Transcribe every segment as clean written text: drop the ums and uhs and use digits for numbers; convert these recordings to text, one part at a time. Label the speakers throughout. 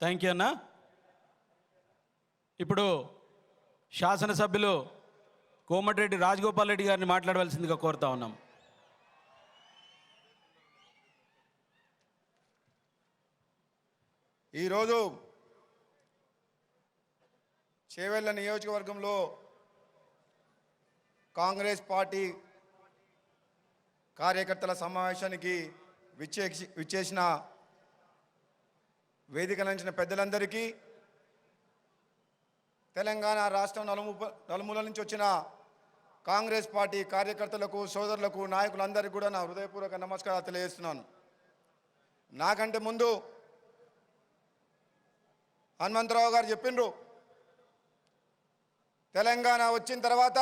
Speaker 1: Thank you అన్న. ఇప్పుడు శాసనసభ్యులు కోమటిరెడ్డి రాజగోపాల్ రెడ్డి గారిని మాట్లాడవలసిందిగా కోరుతా ఉన్నాం.
Speaker 2: ఈరోజు చేవెళ్ళ నియోజకవర్గంలో కాంగ్రెస్ పార్టీ కార్యకర్తల సమావేశానికి విచ్చేసిన వేదిక నంచిన పెద్దలందరికీ, తెలంగాణ రాష్ట్రం నలుమూల నుంచి వచ్చిన కాంగ్రెస్ పార్టీ కార్యకర్తలకు, సోదరులకు, నాయకులందరికీ కూడా నా హృదయపూర్వక నమస్కారాలు తెలియజేస్తున్నాను. నాకంటే ముందు హనుమంతరావు గారు చెప్పిండ్రు, తెలంగాణ వచ్చిన తర్వాత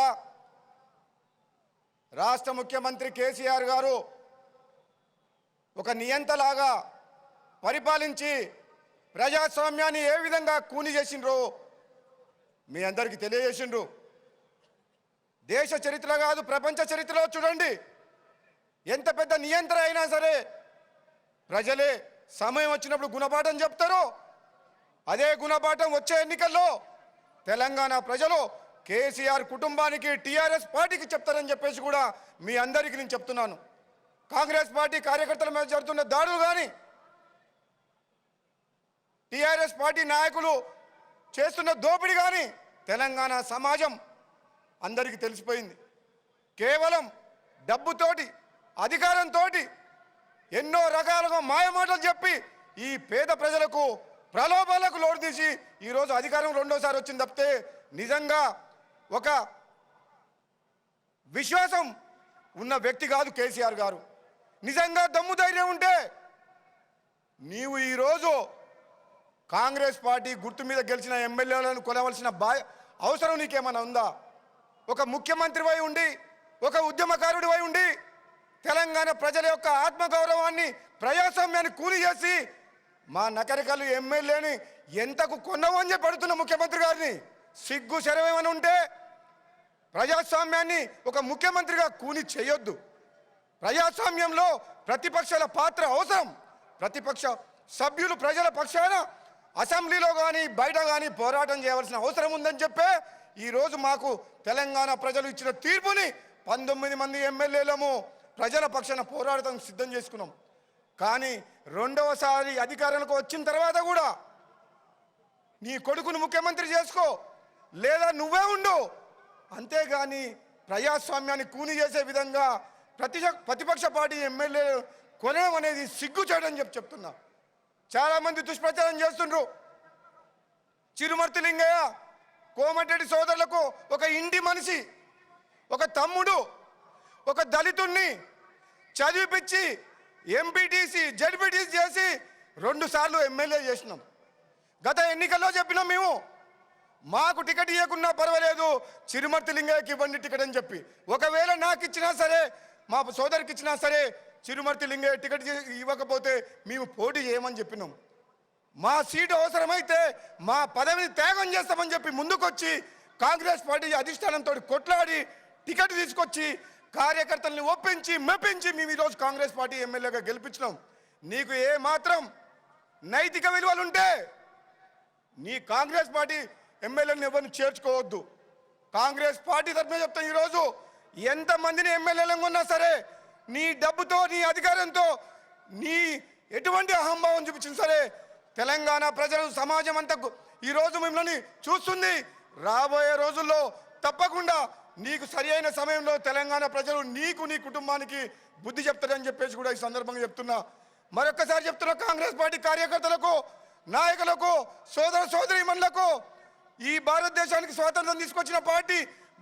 Speaker 2: రాష్ట్ర ముఖ్యమంత్రి కేసీఆర్ గారు ఒక నియంతలాగా పరిపాలించి ప్రజాస్వామ్యాన్ని ఏ విధంగా కూని చేసిండ్రో మీ అందరికీ తెలియజేసిండ్రు. దేశ చరిత్ర కాదు, ప్రపంచ చరిత్రలో చూడండి, ఎంత పెద్ద నియంత్రణ అయినా సరే ప్రజలే సమయం వచ్చినప్పుడు గుణపాఠం చెప్తారో అదే గుణపాఠం వచ్చే ఎన్నికల్లో తెలంగాణ ప్రజలు కేసీఆర్ కుటుంబానికి, టీఆర్ఎస్ పార్టీకి చెప్తారని చెప్పేసి కూడా మీ అందరికీ నేను చెప్తున్నాను. కాంగ్రెస్ పార్టీ కార్యకర్తల మీద జరుగుతున్న దాడులు కానీ, టీఆర్ఎస్ పార్టీ నాయకులు చేస్తున్న దోపిడీ కానీ తెలంగాణ సమాజం అందరికీ తెలిసిపోయింది. కేవలం డబ్బుతోటి, అధికారంతో ఎన్నో రకాలుగా మాయమాటలు చెప్పి ఈ పేద ప్రజలకు ప్రలోభాలకు లోటు తీసి ఈరోజు అధికారం రెండోసారి వచ్చింది తప్పితే నిజంగా ఒక విశ్వాసం ఉన్న వ్యక్తి కాదు కేసీఆర్ గారు. నిజంగా దమ్ము ధైర్యం ఉంటే నీవు ఈరోజు కాంగ్రెస్ పార్టీ గుర్తు మీద గెలిచిన ఎమ్మెల్యేలను కొనవలసిన అవసరం నీకేమైనా ఉందా? ఒక ముఖ్యమంత్రివై ఉండి, ఒక ఉద్యమకారుడివై ఉండి తెలంగాణ ప్రజల యొక్క ఆత్మగౌరవాన్ని, ప్రజాస్వామ్యాన్ని కూలి చేసి మా నకరికల్లు ఎమ్మెల్యేని ఎంతకు కొన్నవని పడుతున్న ముఖ్యమంత్రి గారిని సిగ్గు శరమేమని ఉంటే ప్రజాస్వామ్యాన్ని ఒక ముఖ్యమంత్రిగా కూని చేయొద్దు. ప్రజాస్వామ్యంలో ప్రతిపక్షాల పాత్ర అవసరం. ప్రతిపక్ష సభ్యులు ప్రజల పక్షాన అసెంబ్లీలో కానీ బయట కానీ పోరాటం చేయవలసిన అవసరం ఉందని చెప్పే ఈరోజు మాకు తెలంగాణ ప్రజలు ఇచ్చిన తీర్పుని 19 మంది ఎమ్మెల్యేలము ప్రజల పక్షాన పోరాటం సిద్ధం చేసుకున్నాం. కానీ రెండవసారి అధికారంలోకి వచ్చిన తర్వాత కూడా నీ కొడుకును ముఖ్యమంత్రి చేసుకో లేదా నువ్వే ఉండు, అంతేగాని ప్రజాస్వామ్యాన్ని కూని చేసే విధంగా ప్రతిపక్ష పార్టీ ఎమ్మెల్యే కొనడం అనేది సిగ్గు చేయడం చెప్తున్నా. చాలామంది దుష్ప్రచారం చేస్తుండ్రు. చిరుమర్తి లింగయ్య కోమటిరెడ్డి సోదరులకు ఒక ఇంటి మనిషి, ఒక తమ్ముడు, ఒక దళితుణ్ణి చదివిపించి ఎంపీటీసీ, జడ్పీటీసీ చేసి 2 సార్లు ఎమ్మెల్యే చేసినాం. గత ఎన్నికల్లో చెప్పినాం మేము, మాకు టికెట్ ఇవ్వకున్నా పర్వాలేదు, చిరుమర్తి లింగయ్యకి ఇవ్వండి టికెట్ అని చెప్పి. ఒకవేళ నాకు ఇచ్చినా సరే, మా సోదరికి ఇచ్చినా సరే, చిరుమర్తి లింగయ్య టికెట్ ఇవ్వకపోతే మేము పోటీ చేయమని చెప్పినాం. మా సీటు అవసరమైతే మా పదవిని త్యాగం చేస్తామని చెప్పి ముందుకొచ్చి కాంగ్రెస్ పార్టీ అధిష్టానంతో కొట్లాడి టికెట్ తీసుకొచ్చి కార్యకర్తల్ని ఒప్పించి మెప్పించి మేము ఈరోజు కాంగ్రెస్ పార్టీ ఎమ్మెల్యేగా గెలిపించినాం. నీకు ఏ మాత్రం నైతిక విలువలు ఉంటే నీ కాంగ్రెస్ పార్టీ ఎమ్మెల్యేలను ఎవరిని చేర్చుకోవద్దు. కాంగ్రెస్ పార్టీ తరఫున చెప్తాం, ఈరోజు ఎంతమందిని ఎమ్మెల్యేలను ఉన్నా సరే నీ డబ్బుతో, నీ అధికారంతో, నీ ఎటువంటి అహంభావం చూపించిన సరే తెలంగాణ ప్రజలు, సమాజం అంతా ఈరోజు మిమ్మల్ని చూస్తుంది. రాబోయే రోజుల్లో తప్పకుండా నీకు సరి అయిన సమయంలో తెలంగాణ ప్రజలు నీకు, నీ కుటుంబానికి బుద్ధి చెప్తారని చెప్పేసి కూడా ఈ సందర్భంగా చెప్తున్నా. మరొక్కసారి చెప్తున్నా, కాంగ్రెస్ పార్టీ కార్యకర్తలకు, నాయకులకు, సోదర సోదరీమణులకు, ఈ భారతదేశానికి స్వాతంత్రం తీసుకొచ్చిన పార్టీ,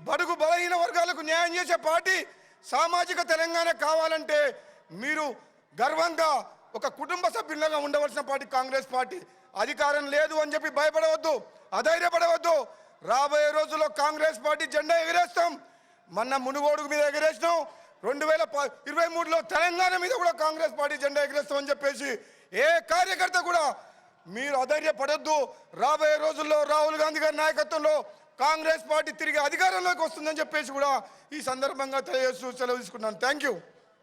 Speaker 2: బడుగు బలహీన వర్గాలకు న్యాయం చేసే పార్టీ, సామాజిక తెలంగాణ కావాలంటే మీరు గర్వంగా ఒక కుటుంబ సభ్యులుగా ఉండవలసిన పార్టీ కాంగ్రెస్ పార్టీ. అధికారం లేదు అని చెప్పి భయపడవద్దు, అధైర్యపడవద్దు. రాబోయే రోజుల్లో కాంగ్రెస్ పార్టీ జెండా ఎగిరేస్తాం. మొన్న మునుగోడు మీద ఎగిరేసినాం, 2023లో తెలంగాణ మీద కూడా కాంగ్రెస్ పార్టీ జెండా ఎగిరేస్తామని చెప్పేసి ఏ కార్యకర్త కూడా మీరు అధైర్యపడొద్దు. రాబోయే రోజుల్లో రాహుల్ గాంధీ గారి నాయకత్వంలో కాంగ్రెస్ పార్టీ తిరిగి అధికారంలోకి వస్తుందని చెప్పేసి కూడా ఈ సందర్భంగా తెలియజేస్తూ సెలవు తీసుకున్నాను. Thank you.